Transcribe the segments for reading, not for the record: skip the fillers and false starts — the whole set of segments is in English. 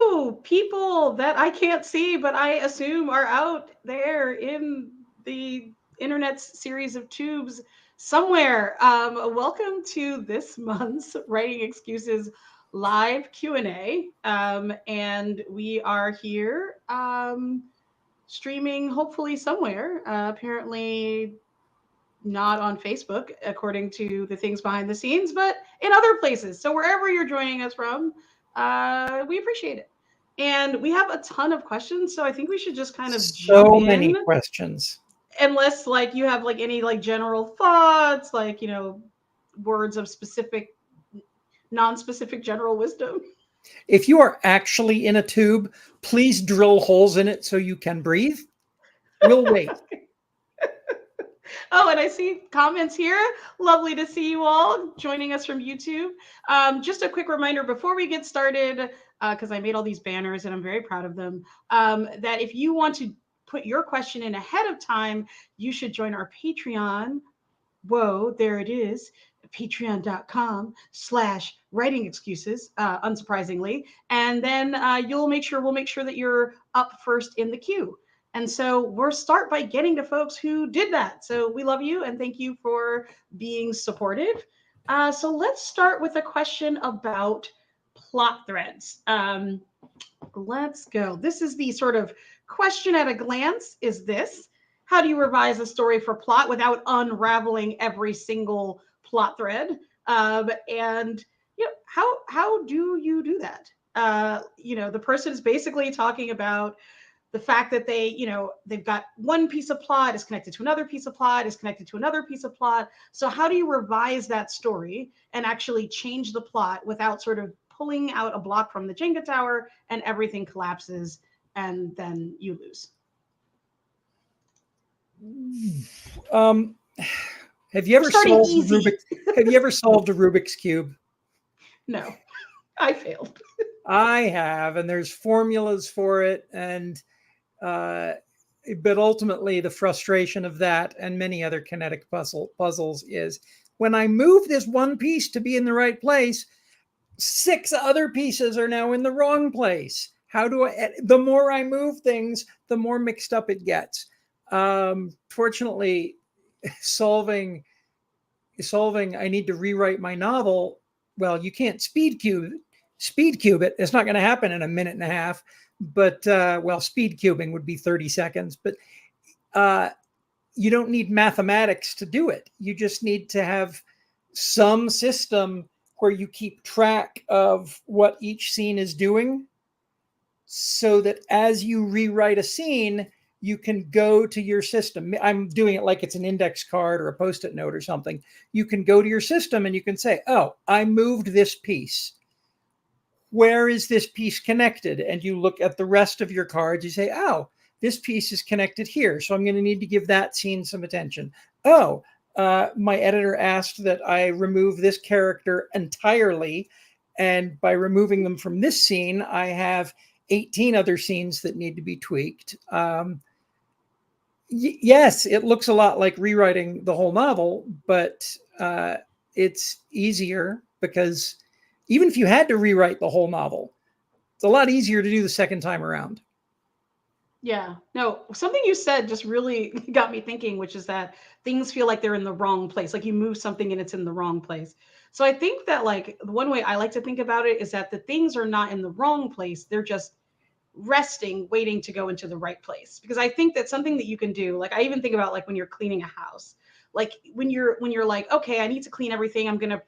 Ooh, people that I can't see, but I assume are out there in the internet's series of tubes somewhere. Welcome to this month's Writing Excuses live Q&A. And we are here streaming hopefully somewhere. Apparently not on Facebook, according to the things behind the scenes, but in other places. So wherever you're joining us from, we appreciate it. And we have a ton of questions, so I think we should just kind of jump So many in, questions. unless like you have like any like general thoughts, like words of specific, non-specific general wisdom. If you are actually in a tube, please drill holes in it so you can breathe. We'll wait. Oh, and I see comments here. Lovely to see you all joining us from YouTube. Just a quick reminder before we get started, because I made all these banners and I'm very proud of them, that if you want to put your question in ahead of time, you should join our Patreon. Whoa, there it is. Patreon.com/writing excuses, unsurprisingly. And then we'll make sure that you're up first in the queue. And so we'll start by getting to folks who did that. So we love you and thank you for being supportive. So let's start with a question about plot threads. Let's go. This is the sort of question at a glance is this: how do you revise a story for plot without unraveling every single plot thread? And how do you do that? The person is basically talking about the fact that they've got one piece of plot is connected to another piece of plot is connected to another piece of plot. So how do you revise that story and actually change the plot without sort of pulling out a block from the Jenga tower and everything collapses and then you lose? Um, have you We're ever starting solved the easy. Rubik? Have you ever solved a Rubik's cube? No, I failed. I have, and there's formulas for it, and uh, but ultimately the frustration of that and many other kinetic puzzles is when I move this one piece to be in the right place, six other pieces are now in the wrong place. How do I? The more I move things, the more mixed up it gets. Fortunately, solving I need to rewrite my novel. Well, you can't speed cube it. It's not going to happen in a minute and a half. But well, speed cubing would be 30 seconds. But uh, you don't need mathematics to do it. You just need to have some system where you keep track of what each scene is doing so that as you rewrite a scene, you can go to your system. I'm doing it like it's an index card or a post-it note or something. You can go to your system and you can say, oh, I moved this piece. Where is this piece connected? And you look at the rest of your cards. You say, oh, this piece is connected here. So I'm going to need to give that scene some attention. Oh, my editor asked that I remove this character entirely. And by removing them from this scene, I have 18 other scenes that need to be tweaked. Yes, it looks a lot like rewriting the whole novel, but it's easier because even if you had to rewrite the whole novel, it's a lot easier to do the second time around. Yeah. No, something you said just really got me thinking, which is that things feel like they're in the wrong place. Like you move something and it's in the wrong place. So I think that like the one way I like to think about it is that the things are not in the wrong place. They're just resting, waiting to go into the right place. Because I think that's something that you can do. Like I even think about like when you're cleaning a house. Like when you're like, okay, I need to clean everything. I'm gonna,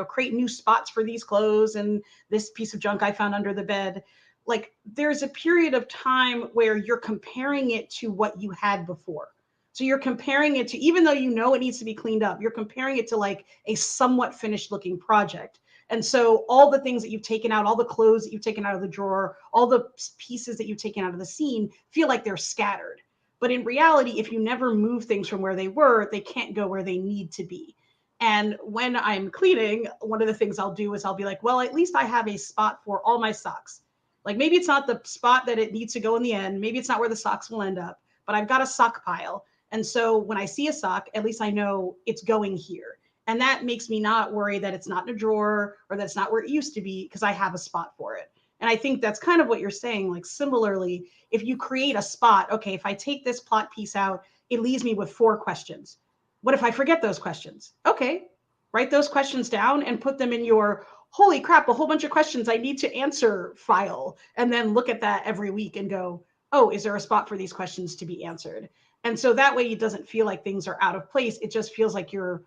create new spots for these clothes and this piece of junk I found under the bed. Like there's a period of time where you're comparing it to what you had before. So you're comparing it to, even though you know it needs to be cleaned up, you're comparing it to like a somewhat finished looking project. And so all the things that you've taken out, all the clothes that you've taken out of the drawer, all the pieces that you've taken out of the scene feel like they're scattered. But in reality, if you never move things from where they were, they can't go where they need to be. And when I'm cleaning, one of the things I'll do is I'll be like, well, at least I have a spot for all my socks. Like maybe it's not the spot that it needs to go in the end. Maybe it's not where the socks will end up, but I've got a sock pile. And so when I see a sock, at least I know it's going here. And that makes me not worry that it's not in a drawer or that it's not where it used to be because I have a spot for it. And I think that's kind of what you're saying. Like, similarly, if you create a spot, okay, if I take this plot piece out, it leaves me with 4 questions. What if I forget those questions? Okay, write those questions down and put them in your holy crap, a whole bunch of questions I need to answer file. And then look at that every week and go, oh, is there a spot for these questions to be answered? And so that way it doesn't feel like things are out of place. It just feels like you're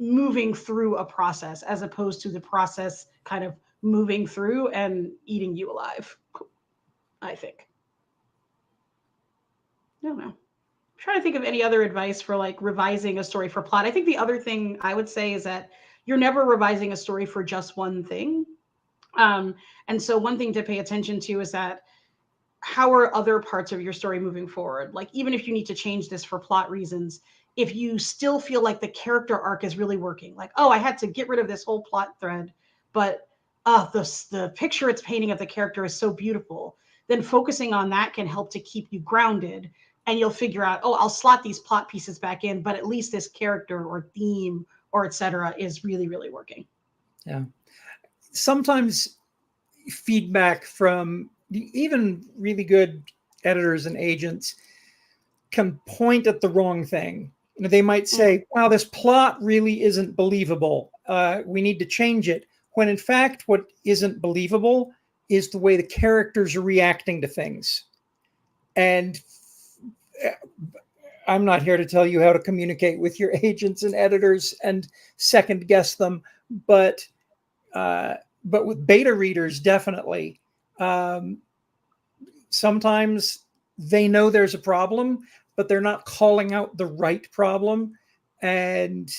moving through a process as opposed to the process kind of moving through and eating you alive, I think. I don't know. I'm trying to think of any other advice for like revising a story for plot. I think the other thing I would say is that you're never revising a story for just one thing. And so one thing to pay attention to is that how are other parts of your story moving forward? Like, even if you need to change this for plot reasons, if you still feel like the character arc is really working, like, oh, I had to get rid of this whole plot thread, but the picture it's painting of the character is so beautiful, then focusing on that can help to keep you grounded. And you'll figure out, oh, I'll slot these plot pieces back in, but at least this character or theme or etc. is really, really working. Yeah. Sometimes feedback from even really good editors and agents can point at the wrong thing. You know, they might say, wow, this plot really isn't believable. We need to change it. When in fact, what isn't believable is the way the characters are reacting to things. And I'm not here to tell you how to communicate with your agents and editors and second guess them, but with beta readers, definitely. Sometimes they know there's a problem, but they're not calling out the right problem. And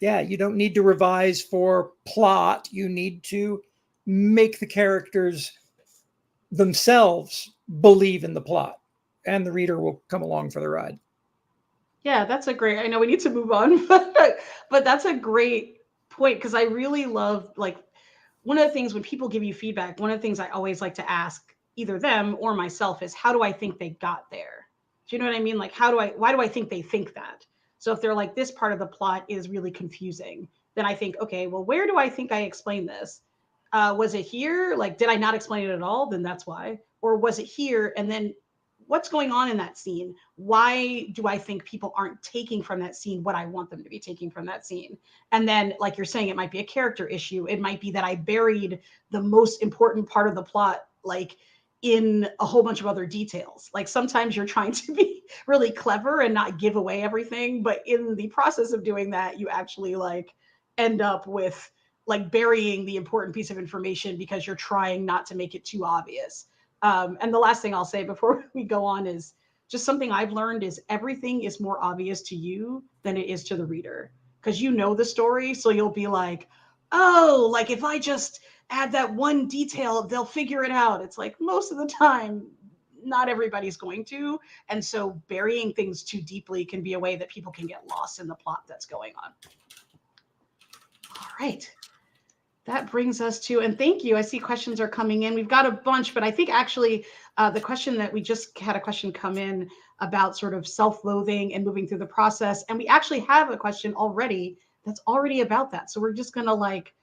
yeah, you don't need to revise for plot. You need to make the characters themselves believe in the plot, and the reader will come along for the ride. Yeah, that's a great, I know we need to move on, but that's a great point, because I really love, like, one of the things when people give you feedback, one of the things I always like to ask either them or myself is, how do I think they got there? Do you know what I mean? Like, why do I think they think that? So if they're like, this part of the plot is really confusing, then I think, okay, well, where do I think I explained this? Was it here? Like, did I not explain it at all? Then that's why. Or was it here? And then what's going on in that scene? Why do I think people aren't taking from that scene what I want them to be taking from that scene? And then, like you're saying, it might be a character issue. It might be that I buried the most important part of the plot, like, in a whole bunch of other details. Like, sometimes you're trying to be really clever and not give away everything, but in the process of doing that, you actually like end up with like burying the important piece of information because you're trying not to make it too obvious. And the last thing I'll say before we go on is just something I've learned is everything is more obvious to you than it is to the reader, because you know the story. So you'll be like, oh, like if I just add that one detail, they'll figure it out. It's like most of the time, not everybody's going to. And so burying things too deeply can be a way that people can get lost in the plot that's going on. All right. That brings us to, and thank you. I see questions are coming in. We've got a bunch, but I think actually the question that we just had a question come in about sort of self-loathing and moving through the process. And we actually have a question already that's already about that. So we're just going to like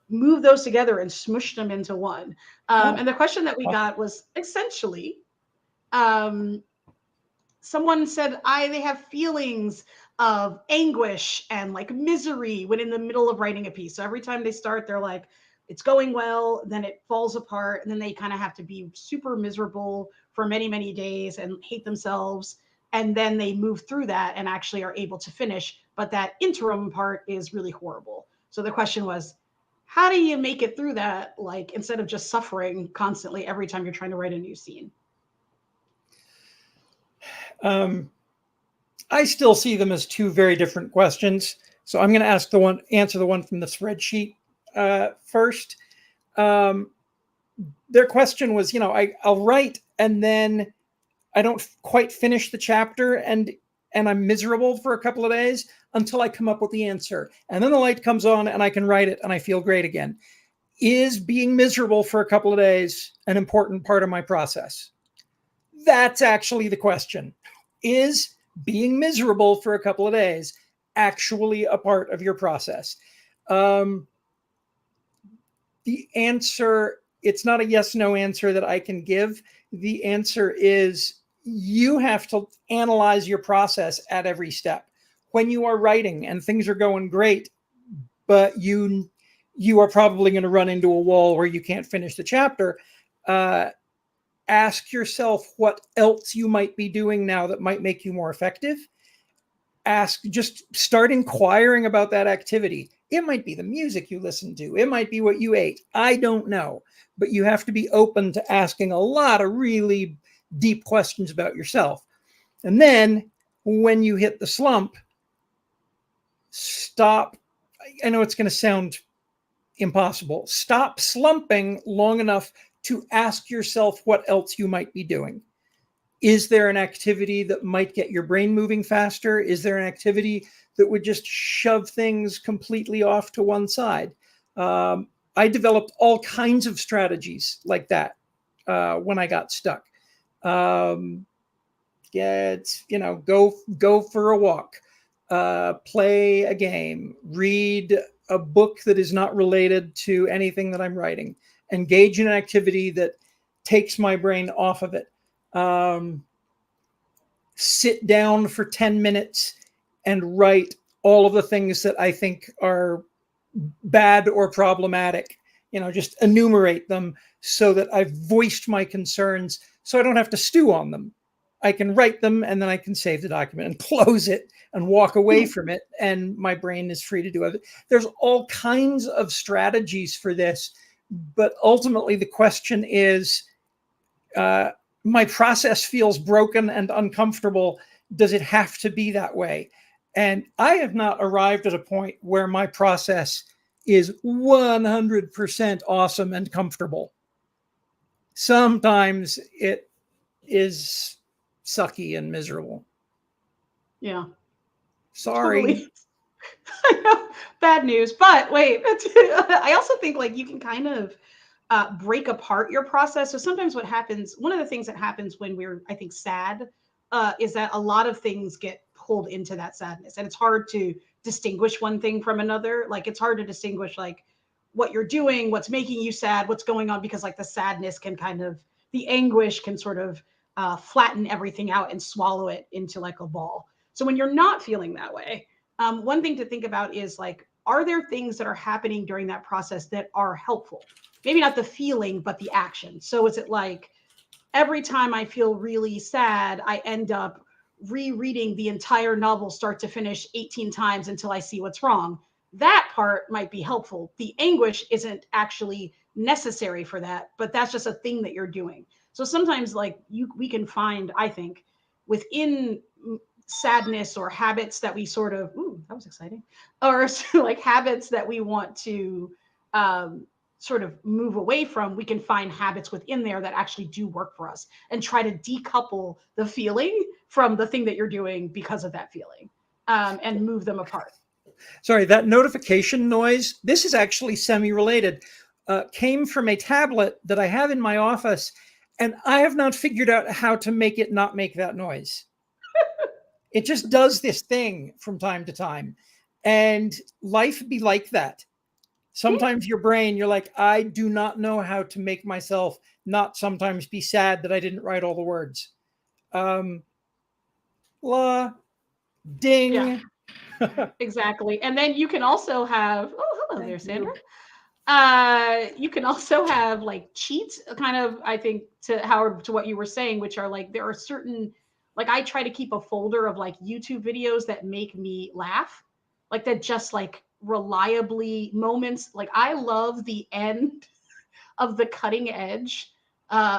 move those together and smush them into one. And the question that we got was essentially, someone said, they have feelings of anguish and like misery when in the middle of writing a piece. So every time they start, they're like, it's going well, then it falls apart, and then they kind of have to be super miserable for many, many days and hate themselves. And then they move through that and actually are able to finish. But that interim part is really horrible. So the question was, how do you make it through that, like, instead of just suffering constantly every time you're trying to write a new scene? I still see them as two very different questions. So I'm going to answer the one from the spreadsheet first. Their question was, I'll write and then I don't quite finish the chapter and I'm miserable for a couple of days until I come up with the answer. And then the light comes on and I can write it and I feel great again. Is being miserable for a couple of days an important part of my process? That's actually the question. Is being miserable for a couple of days actually a part of your process? The answer it's not a yes no answer that I can give. The answer is you have to analyze your process at every step. When you are writing and things are going great, but you are probably going to run into a wall where you can't finish the chapter, ask yourself what else you might be doing now that might make you more effective. Just start inquiring about that activity. It might be the music you listen to. It might be what you ate. I don't know. But you have to be open to asking a lot of really deep questions about yourself. And then when you hit the slump, stop. I know it's going to sound impossible. Stop slumping long enough to ask yourself what else you might be doing. Is there an activity that might get your brain moving faster? Is there an activity that would just shove things completely off to one side? I developed all kinds of strategies like that when I got stuck. Go for a walk, play a game, read a book that is not related to anything that I'm writing, engage in an activity that takes my brain off of it. Sit down for 10 minutes and write all of the things that I think are bad or problematic. Just enumerate them so that I've voiced my concerns so I don't have to stew on them. I can write them and then I can save the document and close it and walk away from it, and my brain is free to do it. There's all kinds of strategies for this, but ultimately the question is, my process feels broken and uncomfortable. Does it have to be that way? And I have not arrived at a point where my process is 100% awesome and comfortable. Sometimes it is sucky and miserable. Yeah. Sorry. Totally. I know, bad news. But wait, I also think like you can kind of break apart your process. So sometimes what happens, one of the things that happens when we're, I think, sad, is that a lot of things get pulled into that sadness, and it's hard to distinguish one thing from another. Like it's hard to distinguish like what you're doing, what's making you sad, what's going on, because like the sadness can kind of, the anguish can sort of flatten everything out and swallow it into like a ball. So when you're not feeling that way, one thing to think about is like, are there things that are happening during that process that are helpful? Maybe not the feeling, but the action. So is it like every time I feel really sad, I end up rereading the entire novel start to finish 18 times until I see what's wrong? That part might be helpful. The anguish isn't actually necessary for that, but that's just a thing that you're doing. So sometimes like we can find, I think, within sadness or habits that we sort of, ooh, that was exciting, or like habits that we want to sort of move away from, we can find habits within there that actually do work for us and try to decouple the feeling from the thing that you're doing because of that feeling, and move them apart. Sorry, that notification noise, this is actually semi-related, came from a tablet that I have in my office, and I have not figured out how to make it not make that noise. It just does this thing from time to time. And life be like that. Sometimes your brain, you're like, I do not know how to make myself not sometimes be sad that I didn't write all the words. La, ding. Yeah. Exactly. And then you can also have, oh, hello there, Sandra. You can also have like cheats, kind of, I think, to Howard, to what you were saying, which are like, there are certain, like I try to keep a folder of like YouTube videos that make me laugh, like that just like reliably moments. Like I love the end of the Cutting Edge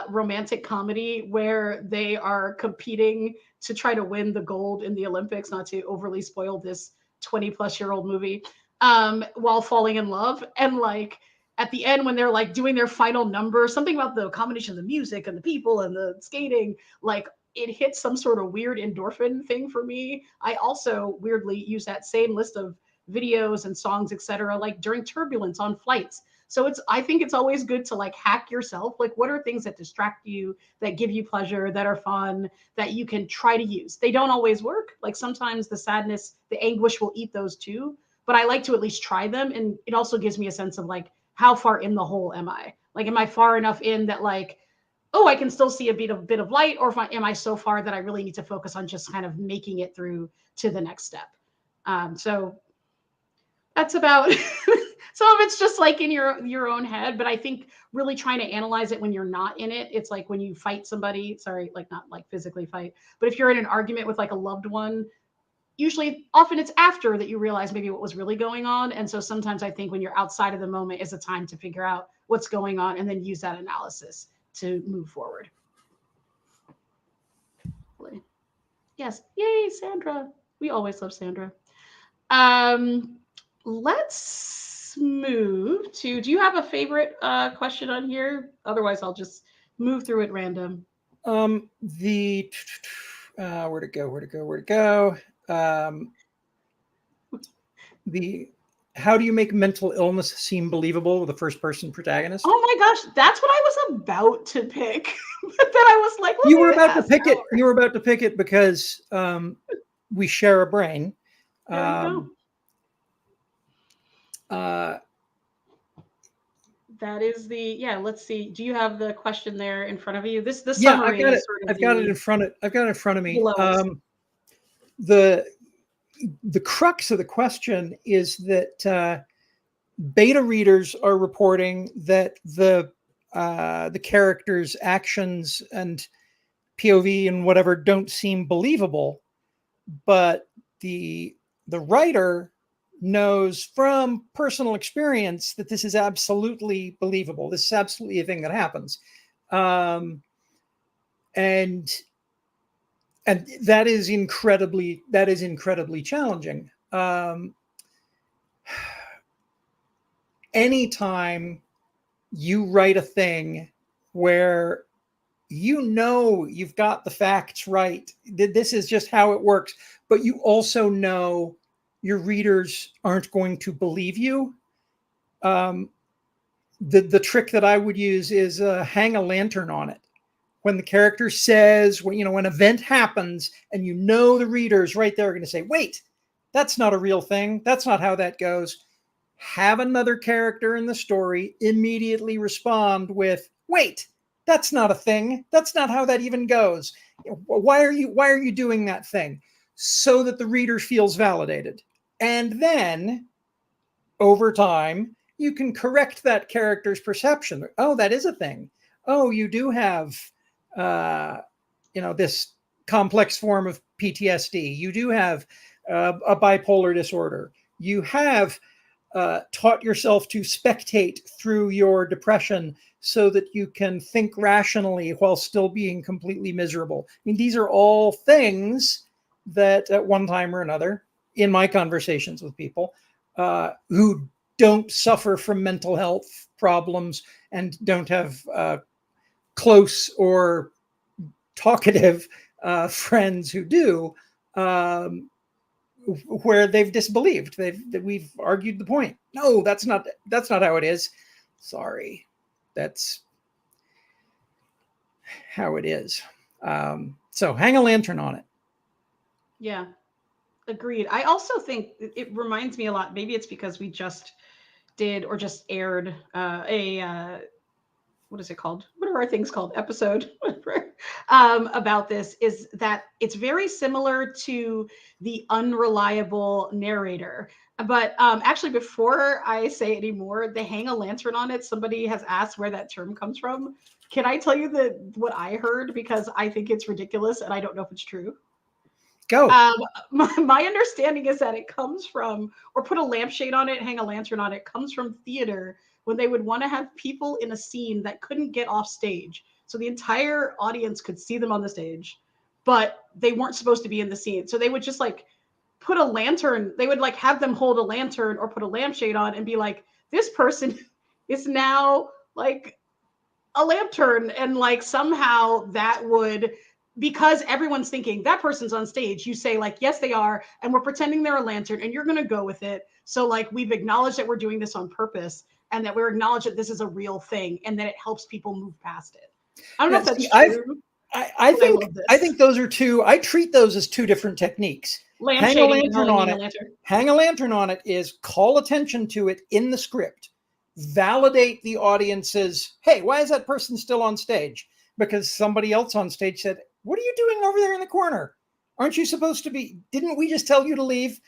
romantic comedy where they are competing to try to win the gold in the Olympics, not to overly spoil this 20-plus-year-old movie, while falling in love. And like at the end, when they're like doing their final number, something about the combination of the music and the people and the skating, like it hits some sort of weird endorphin thing for me. I also weirdly use that same list of videos and songs, etc., like during turbulence on flights. So it's, I think it's always good to like hack yourself. Like what are things that distract you, that give you pleasure, that are fun, that you can try to use? They don't always work. Like sometimes the sadness, the anguish will eat those too, but I like to at least try them. And it also gives me a sense of like, how far in the hole am I? Like, am I far enough in that like, oh, I can still see a bit of light, or am I so far that I really need to focus on just kind of making it through to the next step? So that's about some of it's just like in your own head, but I think really trying to analyze it when you're not in it. It's like when you fight somebody, sorry, like not like physically fight, but if you're in an argument with like a loved one, usually often it's after that you realize maybe what was really going on. And so sometimes I think when you're outside of the moment is a time to figure out what's going on and then use that analysis to move forward. Yes. Yay, Sandra. We always love Sandra. Let's move to, do you have a favorite question on here? Otherwise, I'll just move through it random. The where to go? The how do you make mental illness seem believable with a first person protagonist? Oh my gosh, that's what I was about to pick. But then I was like, you were about to pick it. You were about to pick it because we share a brain. There you go. That is the, yeah, let's see. Do you have the question there in front of you? This summary is sort of I've got it in front of me. The crux of the question is that beta readers are reporting that the characters' actions and POV and whatever don't seem believable, but the writer knows from personal experience that this is absolutely believable. This is absolutely a thing that happens, and that is incredibly challenging. Anytime you write a thing where you know you've got the facts right, this is just how it works, but you also know your readers aren't going to believe you. The trick that I would use is hang a lantern on it. When the character says, when an event happens, and the readers right there are going to say, "Wait, that's not a real thing. That's not how that goes." Have another character in the story immediately respond with, "Wait, that's not a thing. That's not how that even goes. Why are you doing that thing?" So that the reader feels validated. And then over time, you can correct that character's perception. Oh, that is a thing. Oh, you do have, this complex form of PTSD. You do have a bipolar disorder. You have taught yourself to spectate through your depression so that you can think rationally while still being completely miserable. I mean, these are all things that at one time or another, in my conversations with people who don't suffer from mental health problems and don't have close or talkative friends who do, where they've disbelieved. We've argued the point. No, that's not how it is. Sorry, that's how it is. So hang a lantern on it. Yeah, agreed. I also think it reminds me a lot. Maybe it's because we just did or just aired what is it called? What are our things called? Episode about this, is that it's very similar to the unreliable narrator. But actually, before I say any more, they hang a lantern on it. Somebody has asked where that term comes from. Can I tell you what I heard? Because I think it's ridiculous and I don't know if it's true. Go. My understanding is that it comes from, or put a lampshade on it, hang a lantern on it, comes from theater, when they would want to have people in a scene that couldn't get off stage. So the entire audience could see them on the stage, but they weren't supposed to be in the scene. So they would just like put a lantern, they would like have them hold a lantern or put a lampshade on and be like, this person is now like a lantern. And like somehow that would, because everyone's thinking that person's on stage, you say like, yes, they are. And we're pretending they're a lantern and you're going to go with it. So like we've acknowledged that we're doing this on purpose and that we're acknowledged that this is a real thing and that it helps people move past it. I don't know if that's true. I think those are two, I treat those as two different techniques. Hang a lantern on it is call attention to it in the script. validate the audience's, hey, why is that person still on stage? Because somebody else on stage said, what are you doing over there in the corner? Aren't you supposed to be? Didn't we just tell you to leave?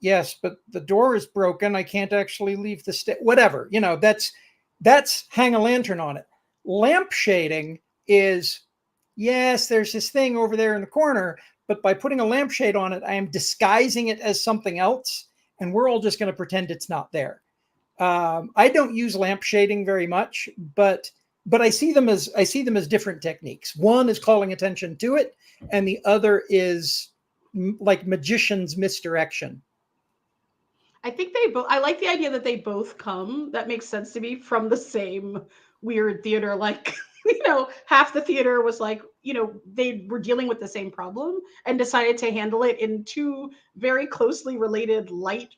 Yes, but the door is broken. I can't actually leave the stage. Whatever, that's hang a lantern on it. Lampshading is, yes, there's this thing over there in the corner, but by putting a lampshade on it, I am disguising it as something else, and we're all just going to pretend it's not there. I don't use lampshading very much, but I see them as different techniques. One is calling attention to it, and the other is like magician's misdirection. I think I like the idea that they both come, that makes sense to me, from the same weird theater. Like, half the theater was like, they were dealing with the same problem and decided to handle it in two very closely related light,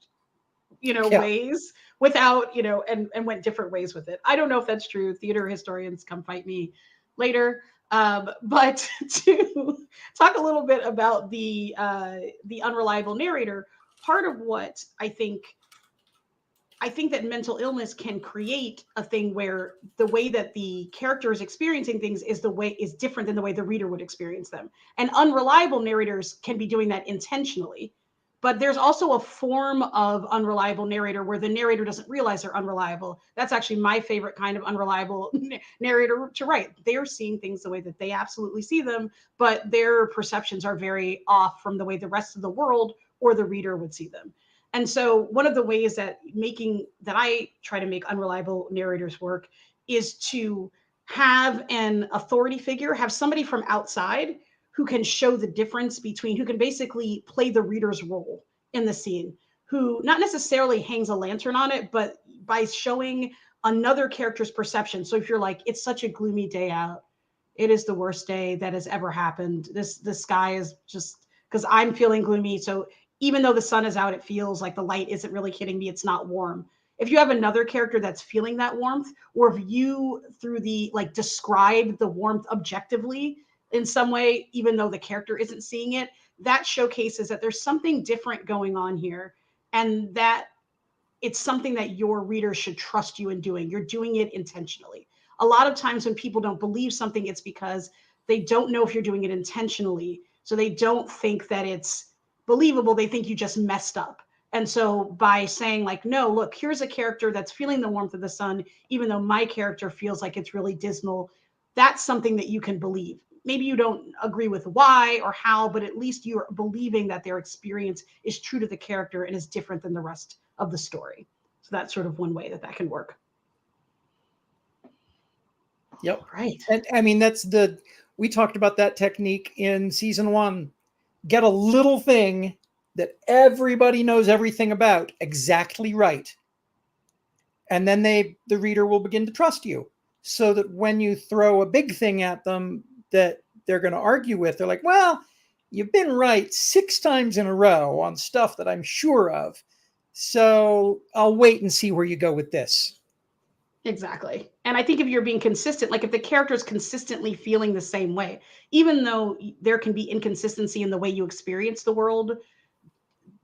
ways without, and went different ways with it. I don't know if that's true. Theater historians, come fight me later. But to talk a little bit about the unreliable narrator, part of what I think that mental illness can create a thing where the way that the character is experiencing things is different than the way the reader would experience them. And unreliable narrators can be doing that intentionally. But there's also a form of unreliable narrator where the narrator doesn't realize they're unreliable. That's actually my favorite kind of unreliable narrator to write. They're seeing things the way that they absolutely see them, but their perceptions are very off from the way the rest of the world or the reader would see them. And so one of the ways that I try to make unreliable narrators work is to have an authority figure, have somebody from outside who can show the difference between, who can basically play the reader's role in the scene, who not necessarily hangs a lantern on it, but by showing another character's perception. So if you're like, it's such a gloomy day out, it is the worst day that has ever happened. The sky is just, because I'm feeling gloomy. So even though the sun is out, it feels like the light isn't really hitting me. It's not warm. If you have another character that's feeling that warmth, or if you describe the warmth objectively in some way, even though the character isn't seeing it, that showcases that there's something different going on here, and that it's something that your readers should trust you in doing. You're doing it intentionally. A lot of times when people don't believe something, it's because they don't know if you're doing it intentionally. So they don't think that it's believable. They think you just messed up. And so by saying like, no, look, here's a character that's feeling the warmth of the sun, even though my character feels like it's really dismal, that's something that you can believe. Maybe you don't agree with why or how, but at least you're believing that their experience is true to the character and is different than the rest of the story. So that's sort of one way that can work. Yep. Right. And I mean, we talked about that technique in season 1. Get a little thing that everybody knows everything about exactly right. And then the reader will begin to trust you, so that when you throw a big thing at them that they're going to argue with, they're like, well, you've been right 6 times in a row on stuff that I'm sure of. So I'll wait and see where you go with this. Exactly. And I think if you're being consistent, like if the character is consistently feeling the same way, even though there can be inconsistency in the way you experience the world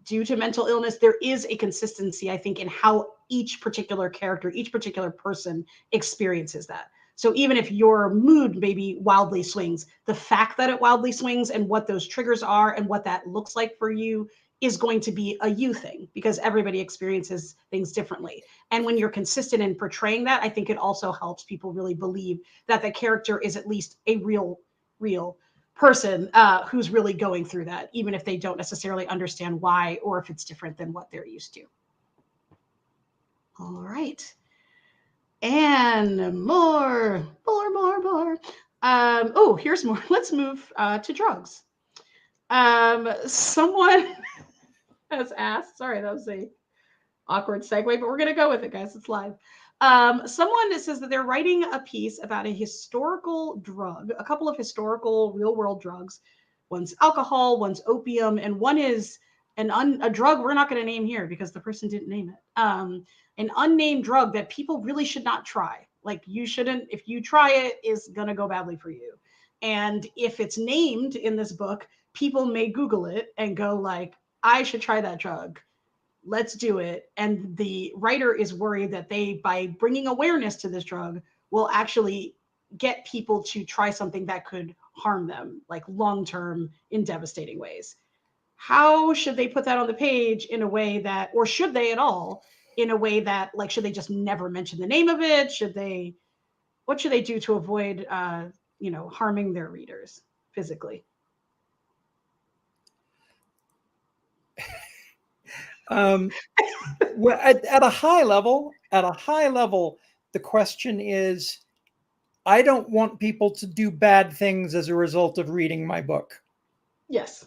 due to mental illness, there is a consistency, I think, in how each particular character, each particular person experiences that. So even if your mood maybe wildly swings, the fact that it wildly swings and what those triggers are and what that looks like for you is going to be a you thing, because everybody experiences things differently. And when you're consistent in portraying that, I think it also helps people really believe that the character is at least a real person who's really going through that, even if they don't necessarily understand why, or if it's different than what they're used to. All right. And more. Here's more. Let's move to drugs. Someone has asked, sorry, that was a awkward segue, but we're going to go with it, guys. It's live. Someone says that they're writing a piece about a historical drug, a couple of historical real world drugs. One's alcohol, one's opium, and one is a drug we're not going to name here because the person didn't name it. An unnamed drug that people really should not try. Like, you shouldn't, if you try it, is going to go badly for you. And if it's named in this book, people may Google it and go like, I should try that drug. let's do it. And the writer is worried that they, by bringing awareness to this drug, will actually get people to try something that could harm them, like long term in devastating ways. How should they put that on the page in a way that, or should they at all, in a way that, like, should they just never mention the name of it? Should they, what should they do to avoid, harming their readers physically? Well, at a high level, the question is, I don't want people to do bad things as a result of reading my book. Yes.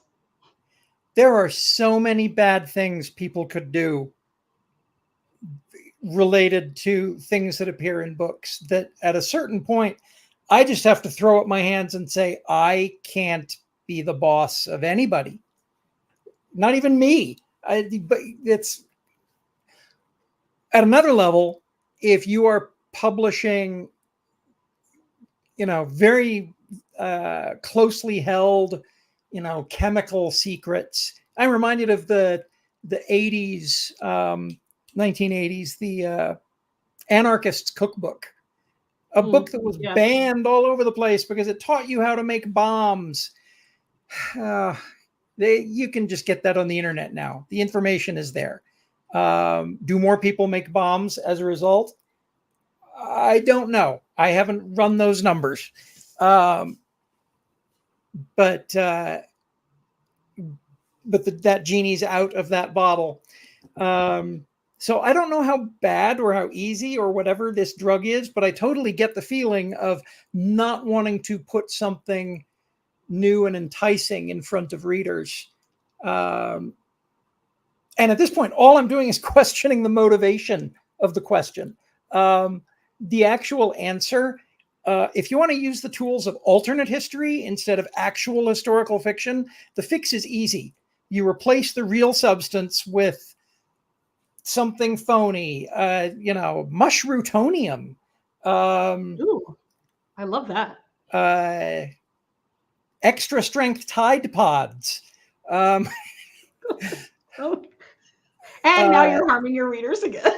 There are so many bad things people could do related to things that appear in books that at a certain point, I just have to throw up my hands and say, I can't be the boss of anybody, not even me. But it's at another level, if you are publishing, very closely held, chemical secrets. I'm reminded of the 80s, 1980s, the Anarchist's Cookbook, a book that was banned all over the place because it taught you how to make bombs. You can just get that on the internet now. The information is there. Do more people make bombs as a result? I don't know. I haven't run those numbers. But that genie's out of that bottle. So I don't know how bad or how easy or whatever this drug is, but I totally get the feeling of not wanting to put something new and enticing in front of readers. And at this point, all I'm doing is questioning the motivation of the question. The actual answer, if you want to use the tools of alternate history instead of actual historical fiction, the fix is easy. You replace the real substance with something phony, mushrutonium. Ooh, I love that. Extra strength Tide Pods. Oh. And now you're harming your readers again.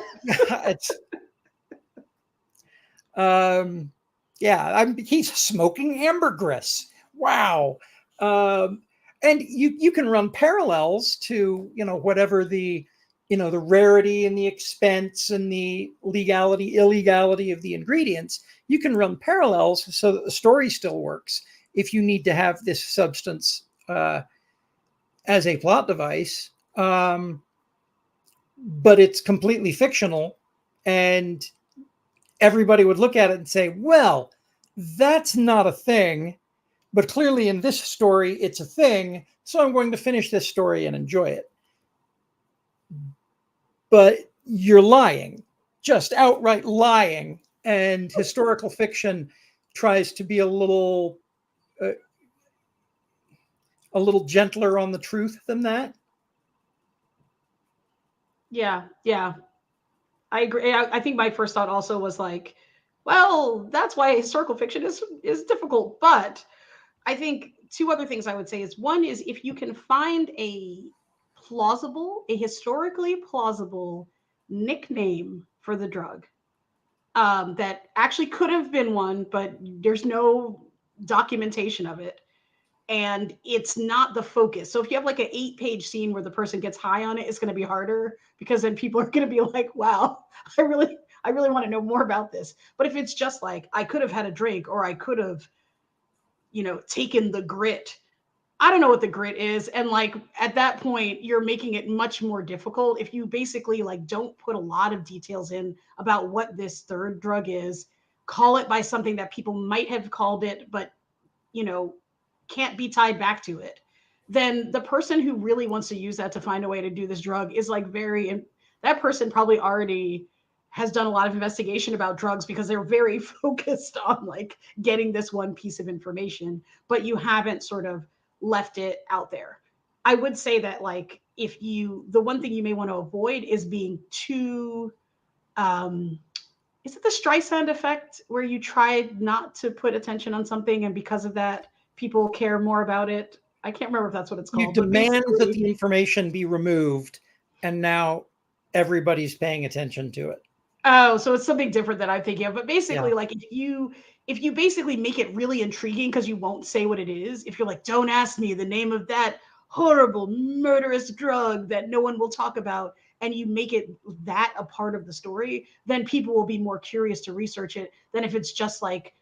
He's smoking ambergris. Wow. And you can run parallels to, whatever the rarity and the expense and the legality, illegality of the ingredients. You can run parallels so that the story still works if you need to have this substance as a plot device. But it's completely fictional, and everybody would look at it and say, well, that's not a thing, but clearly in this story, it's a thing. So I'm going to finish this story and enjoy it. But you're lying, just outright lying. And historical fiction tries to be a little gentler on the truth than that. Yeah. I agree. I think my first thought also was like, well, that's why historical fiction is difficult. But I think two other things I would say is, one is, if you can find a historically plausible nickname for the drug, that actually could have been one, but there's no documentation of it, and it's not the focus. So if you have like an 8-page scene where the person gets high on it, it's going to be harder, because then people are going to be like, wow, I really want to know more about this. But if it's just like, I could have had a drink, or I could have, taken the grit. I don't know what the grit is. And like, at that point, you're making it much more difficult. If you basically like don't put a lot of details in about what this third drug is, call it by something that people might have called it, but, can't be tied back to it, then the person who really wants to use that to find a way to do this drug is like that person probably already has done a lot of investigation about drugs, because they're very focused on like getting this one piece of information, but you haven't sort of left it out there. I would say that, like, the one thing you may want to avoid is being too, is it the Streisand effect, where you try not to put attention on something, and because of that, people care more about it? I can't remember if that's what it's called. You demand that the information be removed, and now everybody's paying attention to it. Oh, so it's something different that I'm thinking of. But Yeah. basically, like if you basically make it really intriguing because you won't say what it is, if you're like, don't ask me the name of that horrible murderous drug that no one will talk about, and you make it that a part of the story, then people will be more curious to research it than if it's just like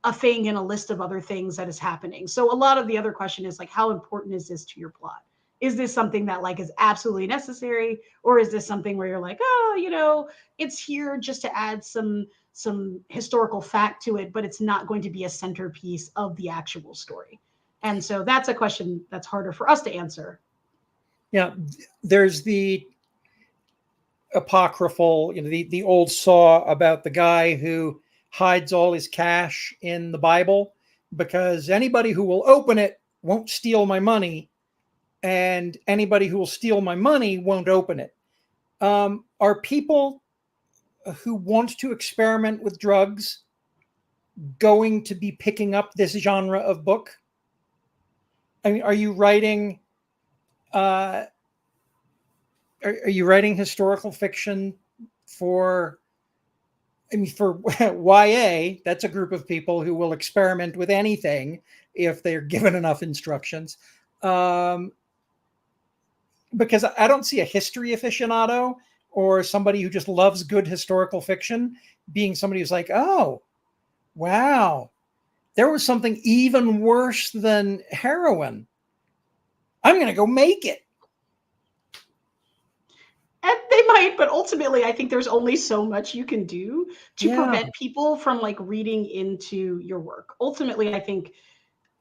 a thing in a list of other things that is happening. So a lot of the other question is like, how important is this to your plot? Is this something that like is absolutely necessary, or is this something where you're like, oh, it's here just to add some historical fact to it, but it's not going to be a centerpiece of the actual story? And so that's a question that's harder for us to answer. Yeah. There's the apocryphal, the old saw about the guy who hides all his cash in the Bible because anybody who will open it won't steal my money, and anybody who will steal my money won't open it. Are people who want to experiment with drugs going to be picking up this genre of book? I mean, are you writing? Uh, are you writing historical fiction for? I mean, for YA, that's a group of people who will experiment with anything if they're given enough instructions. Um, because I don't see a history aficionado or somebody who just loves good historical fiction being somebody who's like, oh, wow, there was something even worse than heroin. I'm going to go make it. And they might, but ultimately, I think there's only so much you can do to Yeah. prevent people from like reading into your work. Ultimately, I think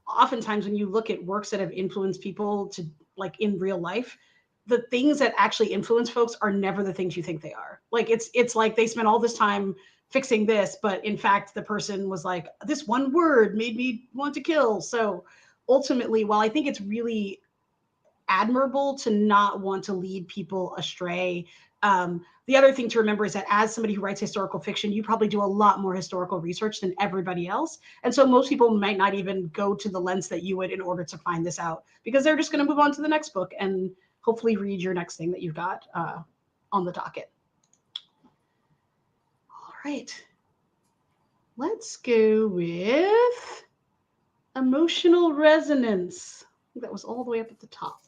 oftentimes when you look at works that have influenced people to like in real life, the things that actually influence folks are never the things you think they are. Like it's like they spent all this time fixing this, but in fact the person was like, this one word made me want to kill. So ultimately, while I think it's really admirable to not want to lead people astray. The other thing to remember is that as somebody who writes historical fiction, you probably do a lot more historical research than everybody else. And so most people might not even go to the lens that you would in order to find this out because they're just going to move on to the next book and hopefully read your next thing that you've got on the docket. All right. Let's go with emotional resonance. I think that was all the way up at the top,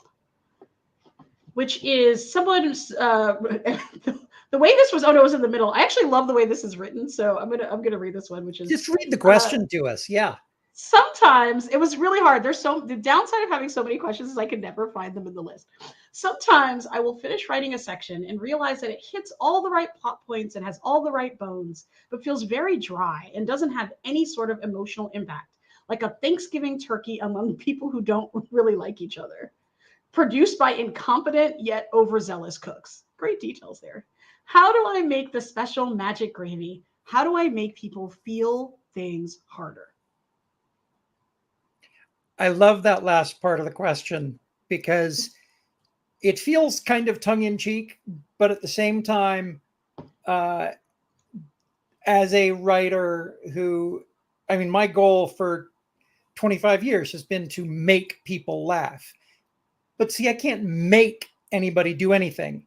which is someone the way this was. Oh no, it was in the middle. I actually love the way this is written, so I'm gonna read this one, which is Just read the question to us. Yeah. sometimes it was really hard. The downside of having so many questions is I can never find them in the list. Sometimes I will finish writing a section and realize that it hits all the right plot points and has all the right bones, but feels very dry and doesn't have any sort of emotional impact, like a Thanksgiving turkey among people who don't really like each other. Produced by incompetent yet overzealous cooks. Great details there. How do I make the special magic gravy? How do I make people feel things harder? I love that last part of the question because it feels kind of tongue in cheek, but at the same time, uh, as a writer who, I mean, my goal for 25 years has been to make people laugh. But see, I can't make anybody do anything.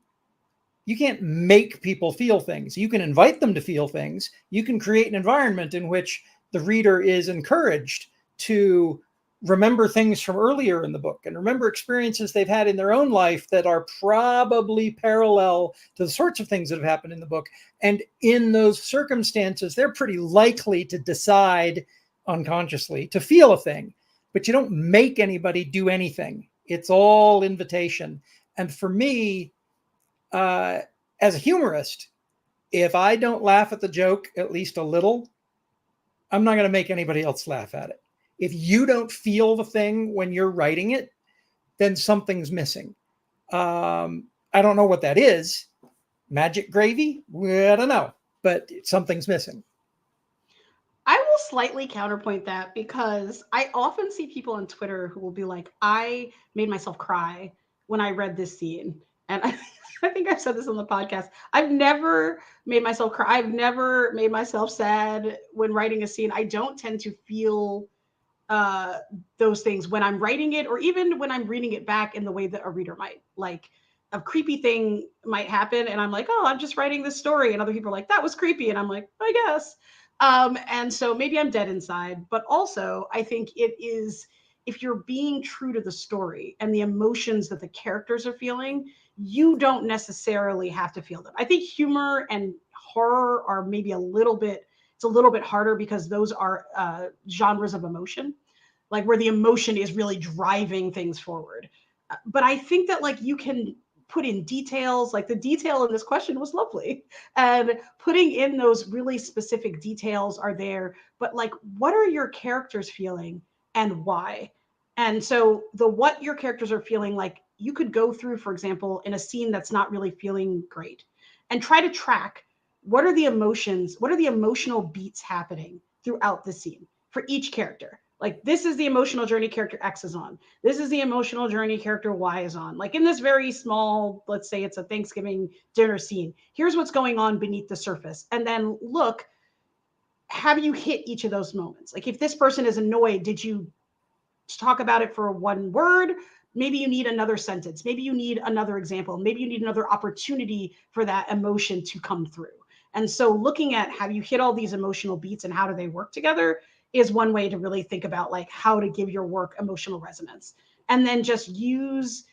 You can't make people feel things. You can invite them to feel things. You can create an environment in which the reader is encouraged to remember things from earlier in the book and remember experiences they've had in their own life that are probably parallel to the sorts of things that have happened in the book. And in those circumstances, they're pretty likely to decide unconsciously to feel a thing, but you don't make anybody do anything. It's all invitation. And for me, as a humorist, if I don't laugh at the joke at least a little, I'm not going to make anybody else laugh at it. If you don't feel the thing when you're writing it, then something's missing. I don't know what that is. Magic gravy? I don't know, but something's missing. I will slightly counterpoint that because I often see people on Twitter who will be like, I made myself cry when I read this scene. And I think I've said this on the podcast. I've never made myself cry. I've never made myself sad when writing a scene. I don't tend to feel uh, those things when I'm writing it or even when I'm reading it back in the way that a reader might. Like a creepy thing might happen and I'm like, oh, I'm just writing this story, and other people are like, that was creepy, and I'm like, I guess. And so maybe I'm dead inside, but also I think it is, if you're being true to the story and the emotions that the characters are feeling, you don't necessarily have to feel them. I think humor and horror are maybe a little bit, it's a little bit harder because those are genres of emotion, like where the emotion is really driving things forward. But I think that like you can put in details, like the detail in this question was lovely, and putting in those really specific details are there, but like what are your characters feeling and why? And so the what your characters are feeling, like you could go through, for example, in a scene that's not really feeling great, and try to track what are the emotions, what are the emotional beats happening throughout the scene for each character. Like this is the emotional journey character X is on. This is the emotional journey character Y is on. Like in this very small, let's say it's a Thanksgiving dinner scene. Here's what's going on beneath the surface. And then look, have you hit each of those moments? Like if this person is annoyed, did you talk about it for one word? Maybe you need another sentence. Maybe you need another example. Maybe you need another opportunity for that emotion to come through. And so looking at have you hit all these emotional beats and how do they work together is one way to really think about like how to give your work emotional resonance. And then just use,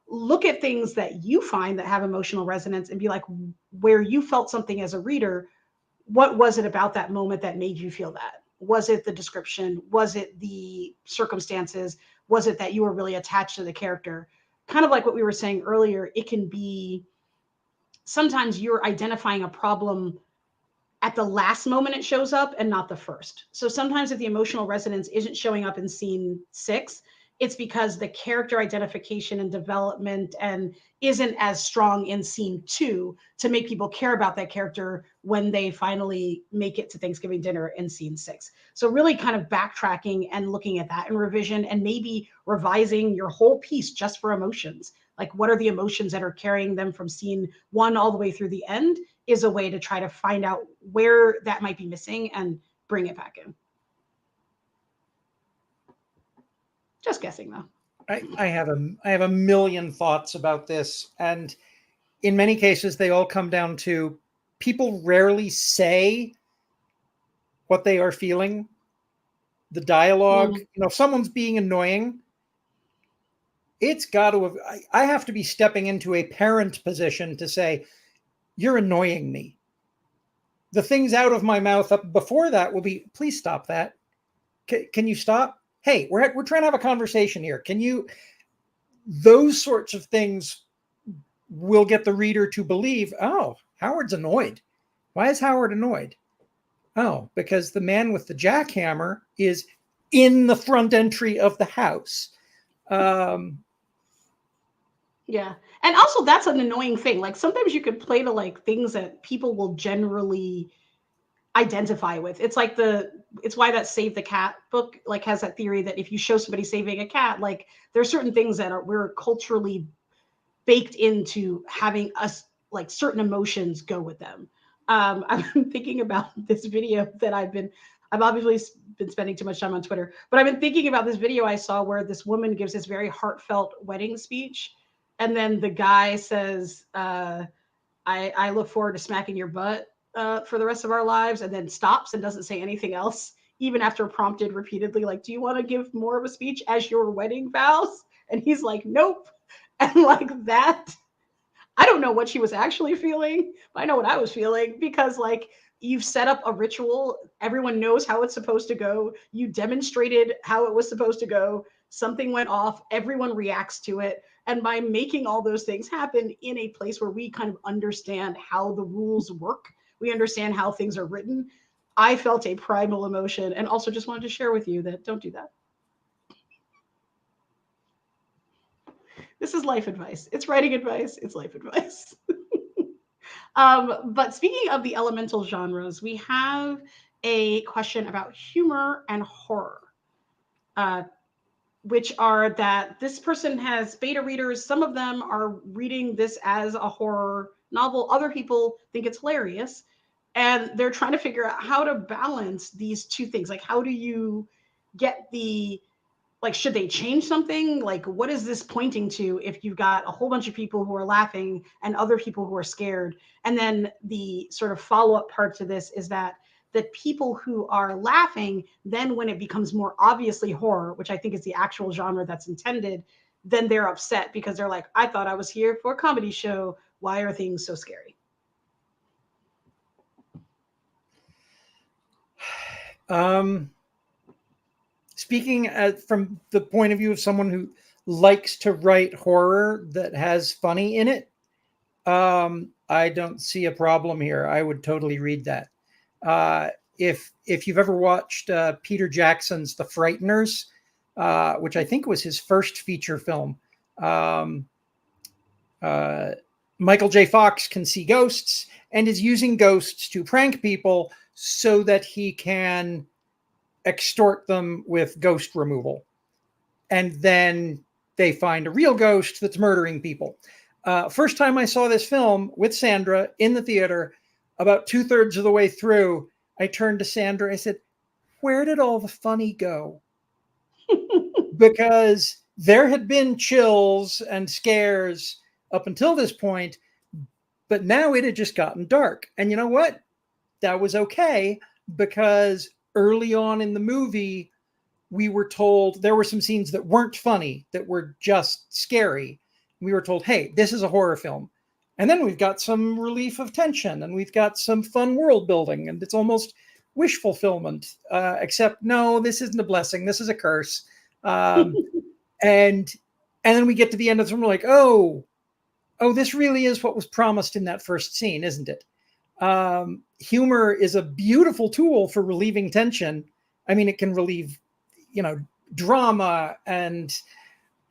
look at things that you find that have emotional resonance and be like, where you felt something as a reader, what was it about that moment that made you feel that? Was it the description? Was it the circumstances? Was it that you were really attached to the character? Kind of like what we were saying earlier, it can be sometimes you're identifying a problem at the last moment it shows up and not the first. So sometimes if the emotional resonance isn't showing up in scene 6, it's because the character identification and development and isn't as strong in scene 2 to make people care about that character when they finally make it to Thanksgiving dinner in scene 6. So really kind of backtracking and looking at that in revision and maybe revising your whole piece just for emotions. Like what are the emotions that are carrying them from scene 1 all the way through the end is a way to try to find out where that might be missing and bring it back in. Just guessing though. I have a million thoughts about this, and in many cases they all come down to people rarely say what they are feeling. The dialogue, if someone's being annoying, it's got to have, I have to be stepping into a parent position to say, you're annoying me. The things out of my mouth up before that will be, please stop that. Can you stop? Hey, we're trying to have a conversation here. Can you, those sorts of things will get the reader to believe, oh, Howard's annoyed. Why is Howard annoyed? Oh, because the man with the jackhammer is in the front entry of the house. Yeah. And also that's an annoying thing. Like sometimes you could play to like things that people will generally identify with. It's like it's why that Save the Cat book like has that theory that if you show somebody saving a cat, like there's certain things that are we're culturally baked into having us like certain emotions go with them. I've been thinking about this video that I've obviously been spending too much time on Twitter, but I've been thinking about this video I saw where this woman gives this very heartfelt wedding speech. And then the guy says, I look forward to smacking your butt for the rest of our lives, and then stops and doesn't say anything else, even after prompted repeatedly, like, do you want to give more of a speech as your wedding vows? And he's like, nope. And like that, I don't know what she was actually feeling, but I know what I was feeling because like you've set up a ritual. Everyone knows how it's supposed to go. You demonstrated how it was supposed to go. Something went off. Everyone reacts to it. And by making all those things happen in a place where we kind of understand how the rules work, we understand how things are written. I felt a primal emotion and also just wanted to share with you that don't do that. This is life advice. It's writing advice. It's life advice. But speaking of the elemental genres, we have a question about humor and horror, uh, which are that this person has beta readers. Some of them are reading this as a horror novel. Other people think it's hilarious. And they're trying to figure out how to balance these two things. Like, how do you get the like, should they change something? Like, what is this pointing to if you've got a whole bunch of people who are laughing and other people who are scared? And then the sort of follow-up part to this is that the people who are laughing, then when it becomes more obviously horror, which I think is the actual genre that's intended, then they're upset because they're like, I thought I was here for a comedy show. Why are things so scary? Speaking from the point of view of someone who likes to write horror that has funny in it, I don't see a problem here. I would totally read that. If you've ever watched Peter Jackson's The Frighteners, which I think was his first feature film, Michael J. Fox can see ghosts and is using ghosts to prank people so that he can extort them with ghost removal. And then they find a real ghost that's murdering people. First time I saw this film with Sandra in the theater, about 2/3 of the way through, I turned to Sandra. I said, where did all the funny go? Because there had been chills and scares up until this point, but now it had just gotten dark. And you know what? That was okay, because early on in the movie, we were told there were some scenes that weren't funny, that were just scary. We were told, hey, this is a horror film. And then we've got some relief of tension, and we've got some fun world building, and it's almost wish fulfillment, except no, this isn't a blessing, this is a curse. And then we get to the end of the film, we're like, oh, this really is what was promised in that first scene, isn't it? Humor is a beautiful tool for relieving tension. I mean, it can relieve, drama and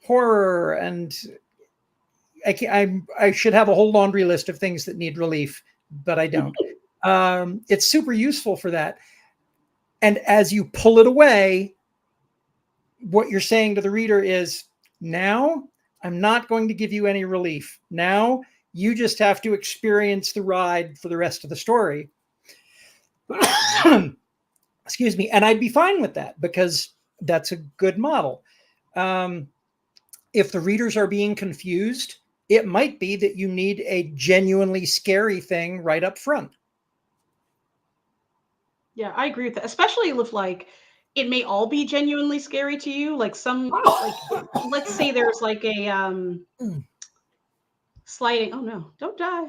horror, and I should have a whole laundry list of things that need relief, but I don't. It's super useful for that. And as you pull it away, what you're saying to the reader is, now I'm not going to give you any relief. Now you just have to experience the ride for the rest of the story. Excuse me. And I'd be fine with that, because that's a good model. If the readers are being confused, it might be that you need a genuinely scary thing right up front. Yeah, I agree with that. Especially with, like, it may all be genuinely scary to you. Like, let's say there's like a sliding, oh no, don't die.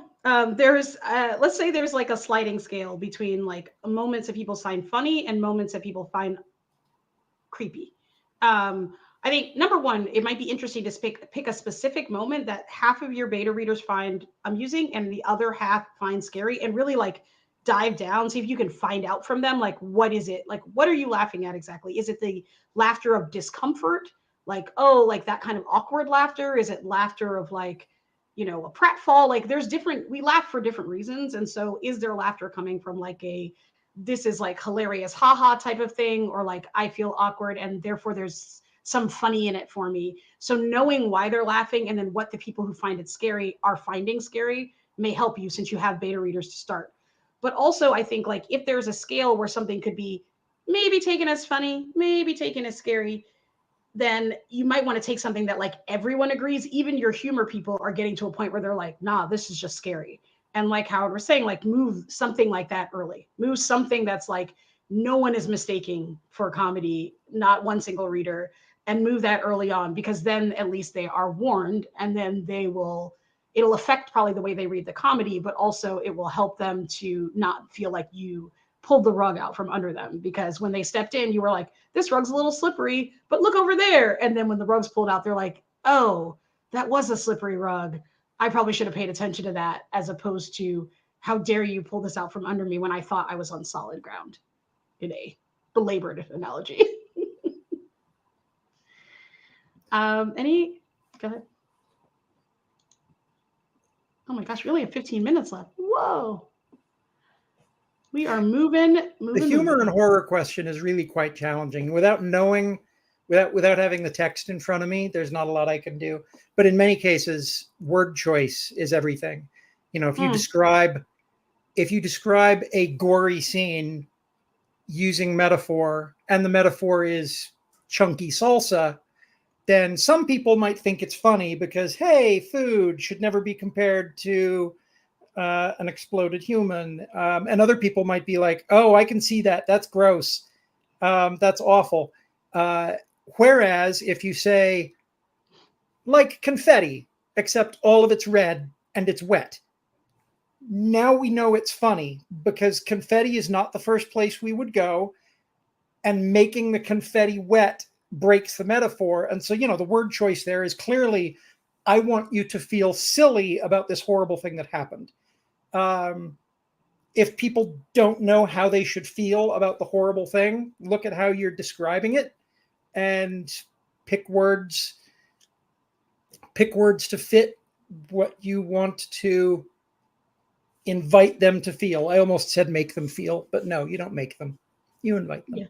There's let's say there's like a sliding scale between like moments that people find funny and moments that people find creepy. I think number one, it might be interesting to pick a specific moment that half of your beta readers find amusing and the other half find scary, and really like dive down, see if you can find out from them, like, what is it? Like, what are you laughing at exactly? Is it the laughter of discomfort? Like, oh, like that kind of awkward laughter? Is it laughter of like, a pratfall? Like, there's different, we laugh for different reasons. And so is there laughter coming from like this is like hilarious, haha type of thing, or like, I feel awkward and therefore there's some funny in it for me. So knowing why they're laughing and then what the people who find it scary are finding scary may help you, since you have beta readers to start. But also, I think like if there's a scale where something could be maybe taken as funny, maybe taken as scary, then you might want to take something that like everyone agrees, even your humor people are getting to a point where they're like, nah, this is just scary. And like Howard was saying, like, move something like that early. Move something that's like no one is mistaking for comedy, not one single reader, and move that early on, because then at least they are warned, and then it'll affect probably the way they read the comedy, but also it will help them to not feel like you pulled the rug out from under them, because when they stepped in, you were like, this rug's a little slippery, but look over there. And then when the rug's pulled out, they're like, oh, that was a slippery rug. I probably should have paid attention to that, as opposed to, how dare you pull this out from under me when I thought I was on solid ground, in a belabored analogy. Go ahead. Oh my gosh, we only have 15 minutes left. Whoa. We are moving. The humor and horror question is really quite challenging. Without having the text in front of me, there's not a lot I can do. But in many cases, word choice is everything. If you describe a gory scene using metaphor, and the metaphor is chunky salsa, then some people might think it's funny because, hey, food should never be compared to an exploded human. And other people might be like, oh, I can see that. That's gross. That's awful. Whereas if you say, like confetti, except all of it's red and it's wet, now we know it's funny because confetti is not the first place we would go. And making the confetti wet breaks the metaphor. And so, the word choice there is clearly, I want you to feel silly about this horrible thing that happened. If people don't know how they should feel about the horrible thing, look at how you're describing it and pick words to fit what you want to invite them to feel. I almost said make them feel, but no, you don't make them. You invite them. Yeah.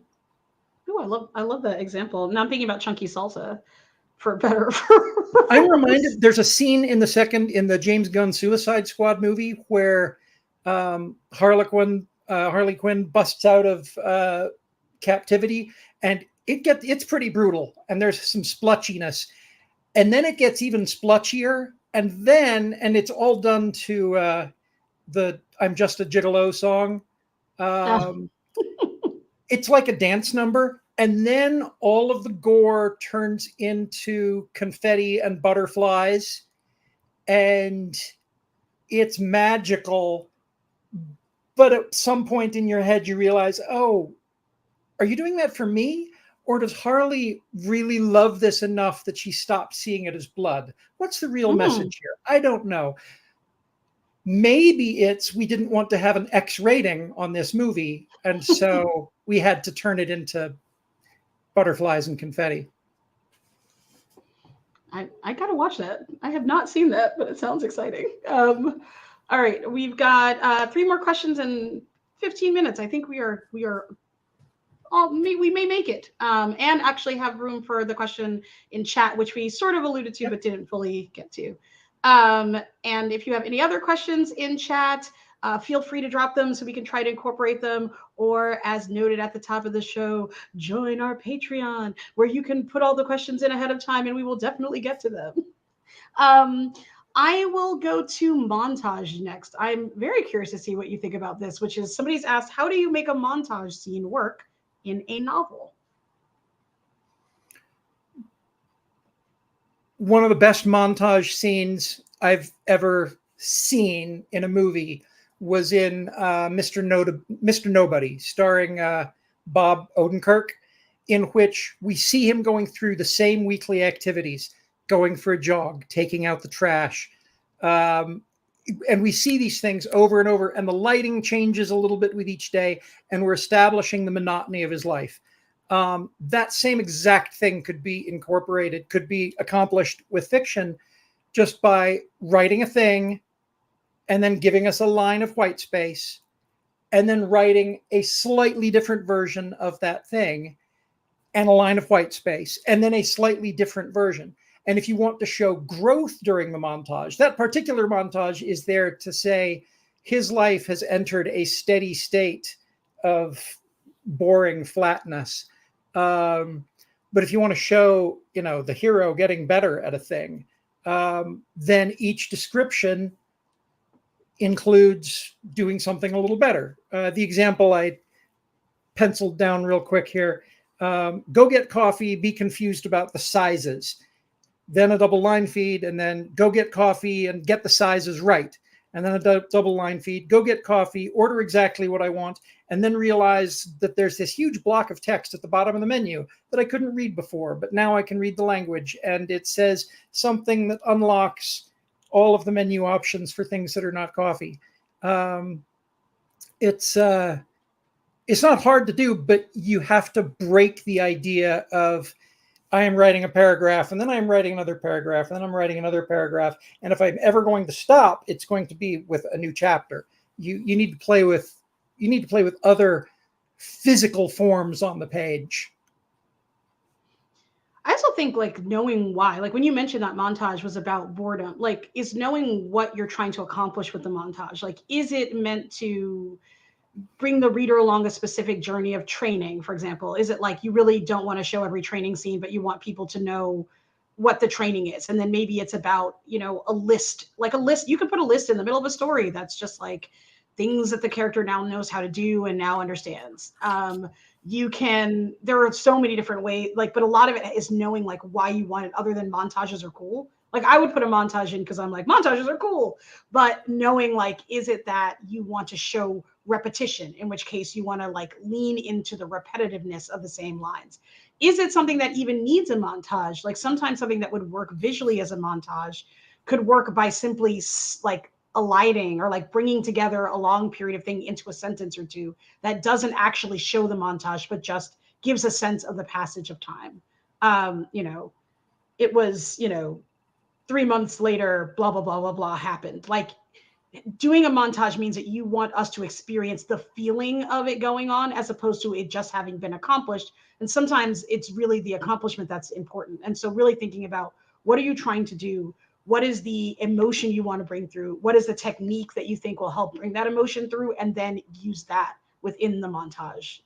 Oh, I love that example. Now I'm thinking about chunky salsa for better. I'm reminded there's a scene in the James Gunn Suicide Squad movie where Harley Quinn busts out of captivity, and it's pretty brutal, and there's some splutchiness, and then it gets even splutchier, and it's all done to the "I'm Just a Gigolo" song. It's like a dance number, and then all of the gore turns into confetti and butterflies, and it's magical. But at some point in your head, you realize, oh, are you doing that for me? Or does Harley really love this enough that she stopped seeing it as blood? What's the real message here? I don't know. Maybe it's we didn't want to have an X rating on this movie, and so we had to turn it into butterflies and confetti. I gotta watch that. I have not seen that, but it sounds exciting. All right, we've got 3 more questions in 15 minutes. I think we are we may make it, and actually have room for the question in chat, which we sort of alluded to, but didn't fully get to. And if you have any other questions in chat, feel free to drop them so we can try to incorporate them. Or as noted at the top of the show, join our Patreon where you can put all the questions in ahead of time and we will definitely get to them. I will go to montage next. I'm very curious to see what you think about this, which is somebody's asked, how do you make a montage scene work in a novel? One of the best montage scenes I've ever seen in a movie was in Mr. Nobody, starring Bob Odenkirk, in which we see him going through the same weekly activities, going for a jog, taking out the trash. And we see these things over and over, and the lighting changes a little bit with each day, and we're establishing the monotony of his life. That same exact thing could be accomplished with fiction just by writing a thing and then giving us a line of white space and then writing a slightly different version of that thing and a line of white space and then a slightly different version. And if you want to show growth during the montage, that particular montage is there to say his life has entered a steady state of boring flatness. But if you want to show, the hero getting better at a thing, then each description includes doing something a little better. The example I penciled down real quick here, go get coffee, be confused about the sizes, then a double line feed, and then go get coffee and get the sizes right. And then a double line feed, go get coffee, order exactly what I want, and then realize that there's this huge block of text at the bottom of the menu that I couldn't read before, but now I can read the language, and it says something that unlocks all of the menu options for things that are not coffee. It's not hard to do, but you have to break the idea of I am writing a paragraph, and then I'm writing another paragraph, and then I'm writing another paragraph. And if I'm ever going to stop, it's going to be with a new chapter. You need to play with other physical forms on the page. I also think knowing why, when you mentioned that montage was about boredom, is knowing what you're trying to accomplish with the montage. Is it meant to bring the reader along a specific journey of training, for example? Is it like you really don't want to show every training scene, but you want people to know what the training is? And then maybe it's about, you know, a list, like a list. You can put a list in the middle of a story that's just like things that the character now knows how to do and now understands. You can, there are so many different ways, like, but a lot of it is knowing like why you want it, other than montages are cool. Like I would put a montage in because I'm like, montages are cool, but knowing like, is it that you want to show repetition, in which case you want to like lean into the repetitiveness of the same lines? Is it something that even needs a montage? Like sometimes something that would work visually as a montage could work by simply like alighting or like bringing together a long period of thing into a sentence or two that doesn't actually show the montage, but just gives a sense of the passage of time. You know, it was, you know, 3 months later, blah, blah, blah, blah, blah happened. Like doing a montage means that you want us to experience the feeling of it going on as opposed to it just having been accomplished. And sometimes it's really the accomplishment that's important. And so really thinking about what are you trying to do? What is the emotion you want to bring through? What is the technique that you think will help bring that emotion through? And then use that within the montage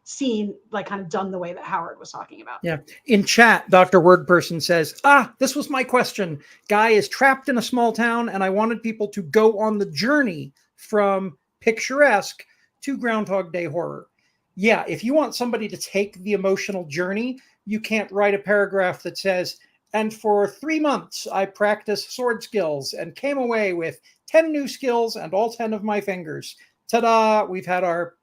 scene, like kind of done the way that Howard was talking about. Yeah. In chat, Dr. Wordperson says, this was my question. Guy is trapped in a small town, and I wanted people to go on the journey from picturesque to Groundhog Day horror. Yeah, if you want somebody to take the emotional journey, you can't write a paragraph that says, and for 3 months, I practiced sword skills and came away with 10 new skills and all 10 of my fingers. Ta-da! We've had our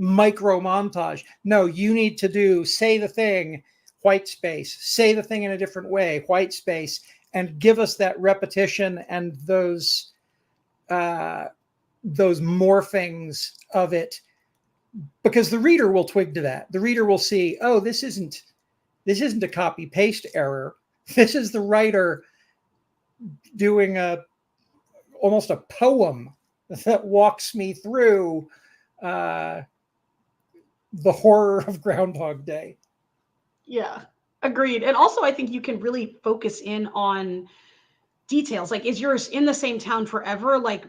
micro montage. No, you need to say the thing, white space, say the thing in a different way, white space, and give us that repetition and those morphings of it, because the reader will twig to that. The reader will see, oh, this isn't a copy paste error. This is the writer doing almost a poem that walks me through the horror of Groundhog Day. Yeah, agreed. And also, I think you can really focus in on details. Like, is yours in the same town forever? Like,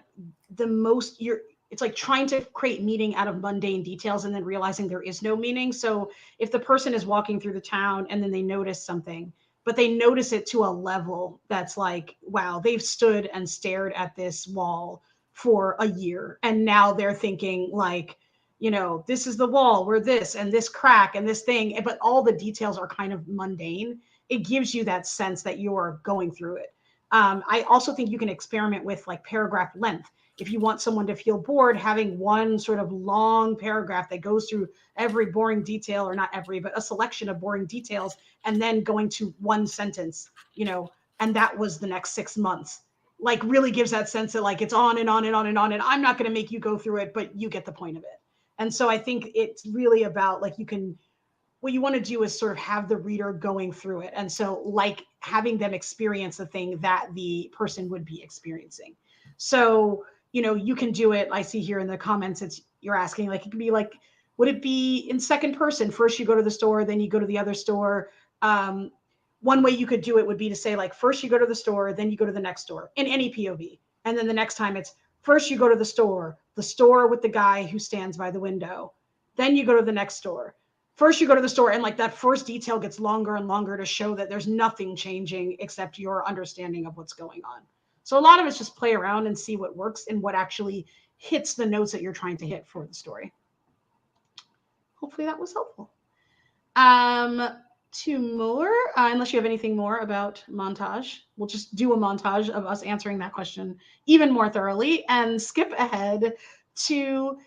it's like trying to create meaning out of mundane details and then realizing there is no meaning. So, if the person is walking through the town and then they notice something, but they notice it to a level that's like, wow, they've stood and stared at this wall for a year. And now they're thinking, like, you know, this is the wall where this and this crack and this thing, but all the details are kind of mundane. It gives you that sense that you're going through it. I also think you can experiment with like paragraph length. If you want someone to feel bored, having one sort of long paragraph that goes through every boring detail, or not every, but a selection of boring details, and then going to one sentence, you know, and that was the next 6 months, like really gives that sense that like it's on and on and on and on. And I'm not going to make you go through it, but you get the point of it. And so I think it's really about like what you want to do is sort of have the reader going through it. And so like having them experience the thing that the person would be experiencing. So, you know, you can do it. I see here in the comments, you're asking, like, it could be like, would it be in second person? First you go to the store, then you go to the other store. One way you could do it would be to say like, first you go to the store, then you go to the next store in any POV. And then the next time it's first you go to the store with the guy who stands by the window. Then you go to the next store. First you go to the store, and like that first detail gets longer and longer to show that there's nothing changing except your understanding of what's going on. So a lot of it's just play around and see what works and what actually hits the notes that you're trying to hit for the story. Hopefully that was helpful. 2 more, unless you have anything more about montage. We'll just do a montage of us answering that question even more thoroughly and skip ahead to,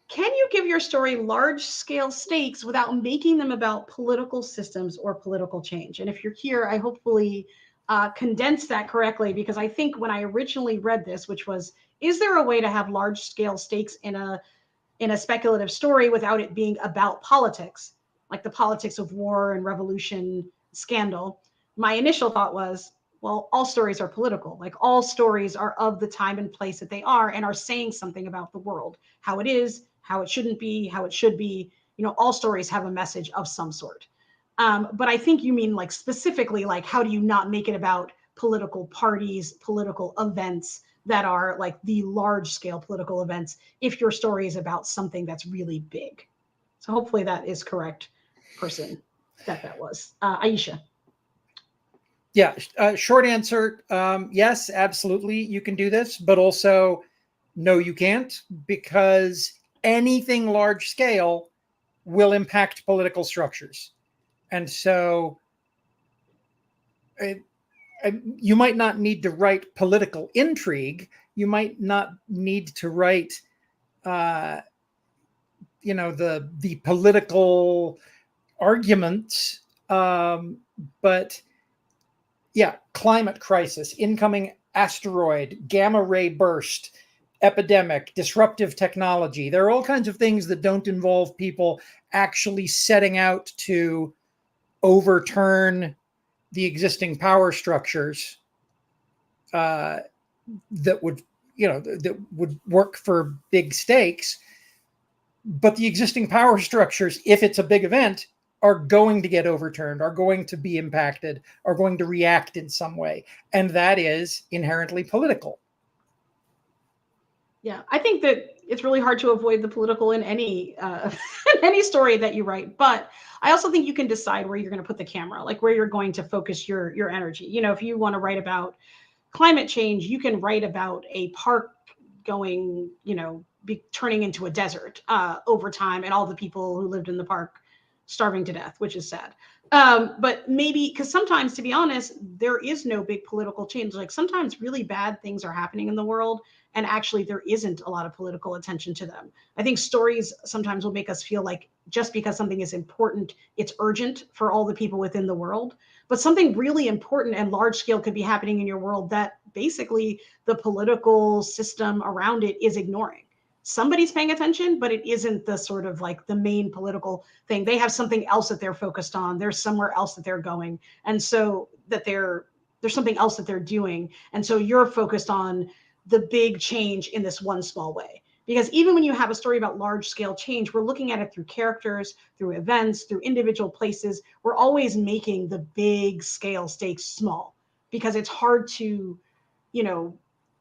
can you give your story large-scale stakes without making them about political systems or political change? And if you're here, I hopefully condensed that correctly, because I think when I originally read this, which was, is there a way to have large-scale stakes in a speculative story without it being about politics, like the politics of war and revolution scandal? My initial thought was, well, all stories are political. Like all stories are of the time and place that they are and are saying something about the world, how it is, how it shouldn't be, how it should be. You know, all stories have a message of some sort. But I think you mean like specifically, like how do you not make it about political parties, political events, that are like the large scale political events if your story is about something that's really big. So hopefully that is correct person that was. Aisha. Yeah, short answer, yes, absolutely, you can do this, but also, no, you can't, because anything large scale will impact political structures. And so you might not need to write political intrigue. You might not need to write, the political arguments, but yeah, climate crisis, incoming asteroid, gamma ray burst, epidemic, disruptive technology. There are all kinds of things that don't involve people actually setting out to overturn the existing power structures that would, that would work for big stakes. But the existing power structures, if it's a big event, are going to get overturned, are going to be impacted, are going to react in some way. And that is inherently political. Yeah, I think that it's really hard to avoid the political in any any story that you write. But I also think you can decide where you're going to put the camera, like where you're going to focus your energy. You know, if you want to write about climate change, you can write about a park going, be turning into a desert over time, and all the people who lived in the park starving to death, which is sad. But maybe because sometimes, to be honest, there is no big political change. Like sometimes really bad things are happening in the world, and actually there isn't a lot of political attention to them. I think stories sometimes will make us feel like just because something is important, it's urgent for all the people within the world. But something really important and large scale could be happening in your world that basically the political system around it is ignoring. Somebody's paying attention, but it isn't the sort of like the main political thing. They have something else that they're focused on. There's somewhere else that they're going. And so there's something else that they're doing. And so you're focused on the big change in this one small way. Because even when you have a story about large scale change, we're looking at it through characters, through events, through individual places. We're always making the big scale stakes small because it's hard to,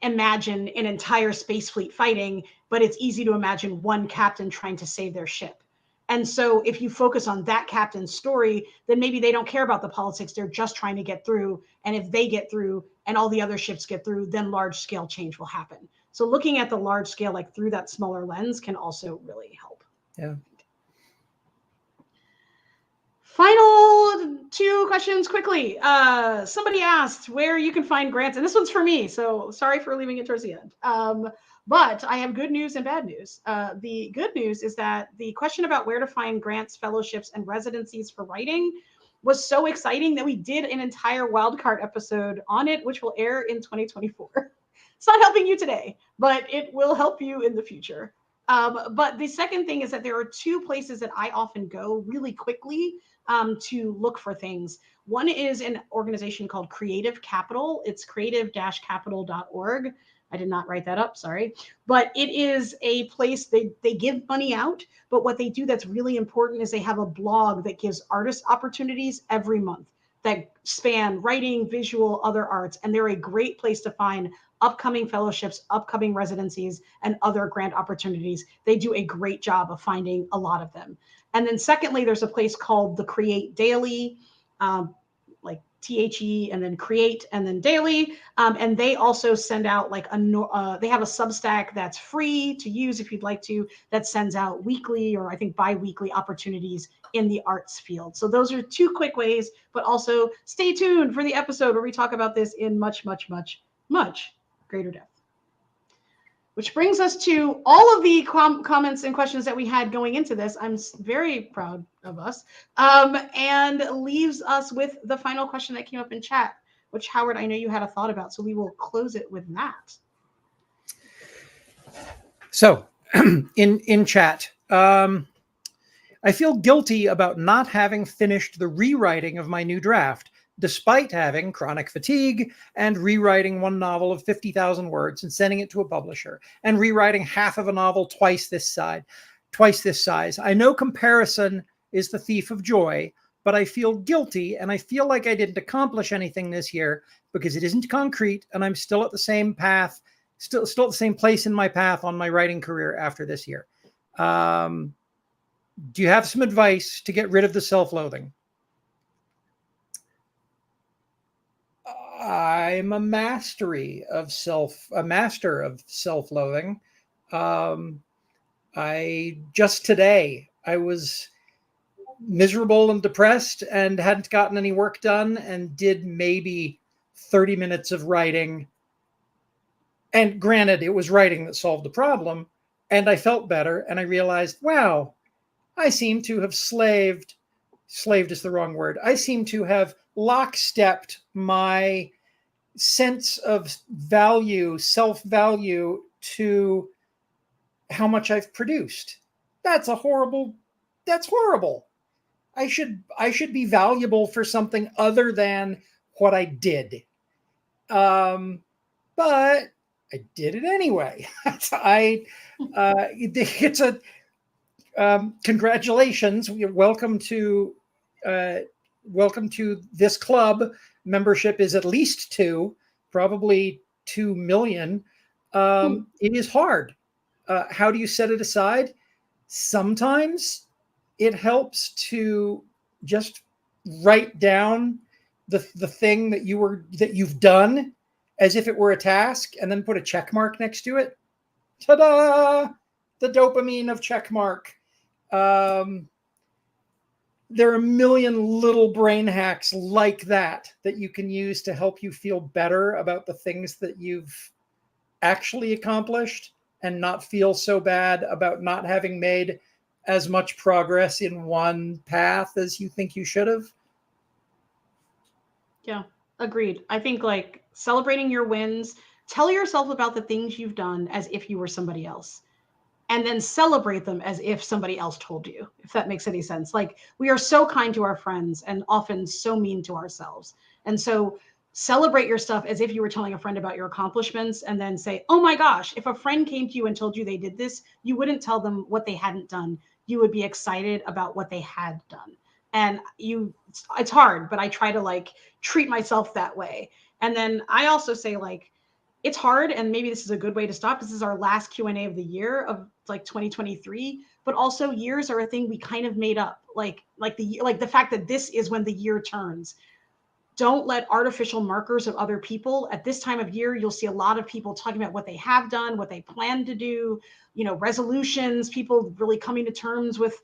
imagine an entire space fleet fighting, but it's easy to imagine one captain trying to save their ship. And so if you focus on that captain's story, then maybe they don't care about the politics. They're just trying to get through. And if they get through and all the other ships get through, then large scale change will happen. So looking at the large scale, like through that smaller lens, can also really help. Yeah. Final two questions quickly. Somebody asked where you can find grants, and this one's for me, so sorry for leaving it towards the end. But I have good news and bad news. The good news is that the question about where to find grants, fellowships, and residencies for writing was so exciting that we did an entire wildcard episode on it, which will air in 2024. It's not helping you today, but it will help you in the future. But the second thing is that there are two places that I often go really quickly to look for things. One is an organization called Creative Capital. It's creative-capital.org. I did not write that up, sorry. But it is a place, they give money out, but what they do that's really important is they have a blog that gives artist opportunities every month that span writing, visual, other arts. And they're a great place to find upcoming fellowships, upcoming residencies, and other grant opportunities. They do a great job of finding a lot of them. And then secondly, there's a place called the Create Daily, like THE and then Create and then Daily. And they also send out like they have a Substack that's free to use if you'd like to, that sends out weekly or I think bi-weekly opportunities in the arts field. So those are two quick ways, but also stay tuned for the episode where we talk about this in much, much, much, much greater depth. Which brings us to all of the comments and questions that we had going into this. I'm very proud of us. And leaves us with the final question that came up in chat, which Howard, I know you had a thought about, so we will close it with that. So in chat, I feel guilty about not having finished the rewriting of my new draft, despite having chronic fatigue and rewriting one novel of 50,000 words and sending it to a publisher and rewriting half of a novel twice this size. I know comparison is the thief of joy, but I feel guilty and I feel like I didn't accomplish anything this year because it isn't concrete and I'm still at the same path still at the same place in my path on my writing career after this year. Do you have some advice to get rid of the self-loathing? I'm a master of self-loathing. Today I was miserable and depressed and hadn't gotten any work done and did maybe 30 minutes of writing. And granted, it was writing that solved the problem. And I felt better. And I realized, wow, I seem to have slaved is the wrong word. I seem to have lockstepped my sense of value, self-value, to how much I've produced. That's horrible. I should be valuable for something other than what I did. But I did it anyway. It's a congratulations. Welcome to this club. Membership is at least 2, probably 2 million. It is hard. How do you set it aside? Sometimes it helps to just write down the thing that you've done as if it were a task, and then put a check mark next to it. Ta-da! The dopamine of check mark. There are a million little brain hacks like that you can use to help you feel better about the things that you've actually accomplished, and not feel so bad about not having made as much progress in one path as you think you should have. Yeah, agreed. I think like celebrating your wins, tell yourself about the things you've done as if you were somebody else, and then celebrate them as if somebody else told you, if that makes any sense. Like, we are so kind to our friends and often so mean to ourselves. And so celebrate your stuff as if you were telling a friend about your accomplishments, and then say, oh my gosh, if a friend came to you and told you they did this, you wouldn't tell them what they hadn't done. You would be excited about what they had done. And it's hard, but I try to like treat myself that way. And then I also say, like, it's hard, and maybe this is a good way to stop. This is our last Q&A of the year of like 2023, but also years are a thing we kind of made up. Like the fact that this is when the year turns. Don't let artificial markers of other people. At this time of year, you'll see a lot of people talking about what they have done, what they plan to do, resolutions, people really coming to terms with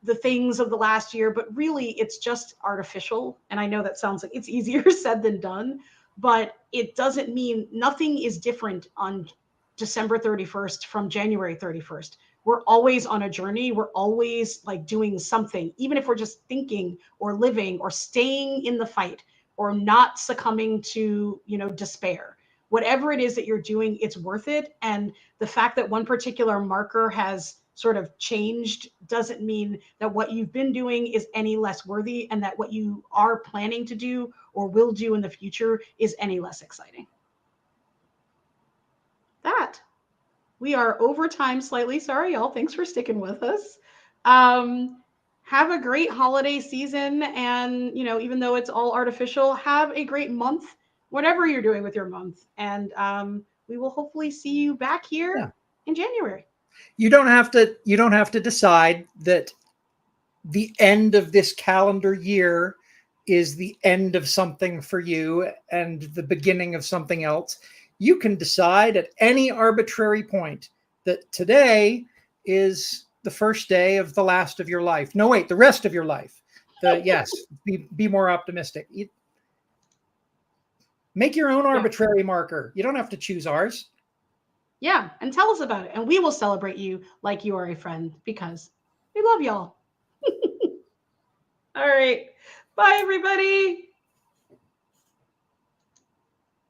the things of the last year, but really it's just artificial. And I know that sounds like it's easier said than done, but it doesn't mean nothing is different on December 31st from January 31st. We're always on a journey. We're always like doing something, even if we're just thinking or living or staying in the fight or not succumbing to, despair. Whatever it is that you're doing, it's worth it. And the fact that one particular marker has sort of changed doesn't mean that what you've been doing is any less worthy, and that what you are planning to do or will do in the future is any less exciting. That we are over time slightly. Sorry, y'all. Thanks for sticking with us. Have a great holiday season. And, even though it's all artificial, have a great month, whatever you're doing with your month. And we will hopefully see you back here in January. You don't have to decide that the end of this calendar year is the end of something for you and the beginning of something else. You can decide at any arbitrary point that today is the first day of the last of your life. No, wait, the rest of your life. Be more optimistic. Make your own arbitrary marker. You don't have to choose ours. Yeah, and tell us about it, and we will celebrate you like you are a friend, because we love y'all. All right. Bye, everybody.